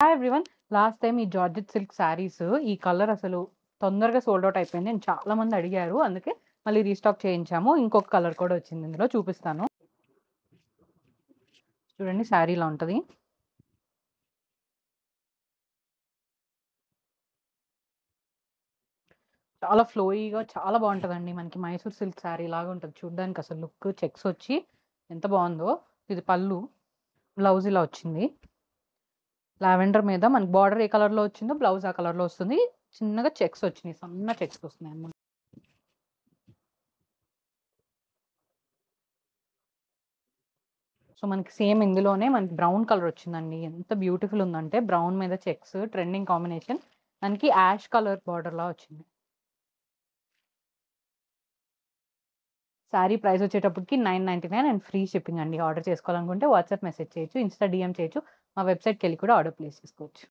Hi everyone. Last time ఈ georgette silk saris ఈ colour అసలు తొందరగా సోల్డ్ అవుట్ అయిపోయింది అండ్ చాలా మంది అడిగారు. అందుకే మళ్ళీ రీస్టాక్ చేయించాము. ఇంకొక కలర్ కూడా వచ్చింది, ఇందులో చూపిస్తాను. చూడండి, శారీ ఇలా ఉంటుంది. చాలా ఫ్లోయీగా చాలా బాగుంటుందండి. మనకి మైసూర్ సిల్క్ శారీ లాగా ఉంటుంది చూడడానికి. అసలు లుక్ చెక్స్ వచ్చి ఎంత బాగుందో. ఇది పళ్ళు, బ్లౌజ్ ఇలా వచ్చింది. లావెండర్ మీద మనకి బార్డర్ ఏ కలర్ లో వచ్చిందో బ్లౌజ్ ఆ కలర్ లో వస్తుంది. చిన్నగా చెక్స్ వచ్చినాయి, సన్న చెక్స్ వస్తున్నాయి అన్నమాట. సో మనకి సేమ్ ఇందులోనే మనకి బ్రౌన్ కలర్ వచ్చిందండి. ఎంత బ్యూటిఫుల్ ఉందంటే బ్రౌన్ మీద చెక్స్ ట్రెండింగ్ కాంబినేషన్. మనకి యాష్ కలర్ బార్డర్ లా వచ్చింది. శారీ ప్రైస్ వచ్చేటప్పటికి 999 అండ్ ఫ్రీ షిప్పింగ్ అండి. ఆర్డర్ చేసుకోవాలనుకుంటే వాట్సాప్ మెసేజ్ చేయొచ్చు, ఇన్స్టా డిఎం చేయొచ్చు, మా వెబ్సైట్కి వెళ్ళి కూడా ఆర్డర్ ప్లేస్ చేసుకోవచ్చు.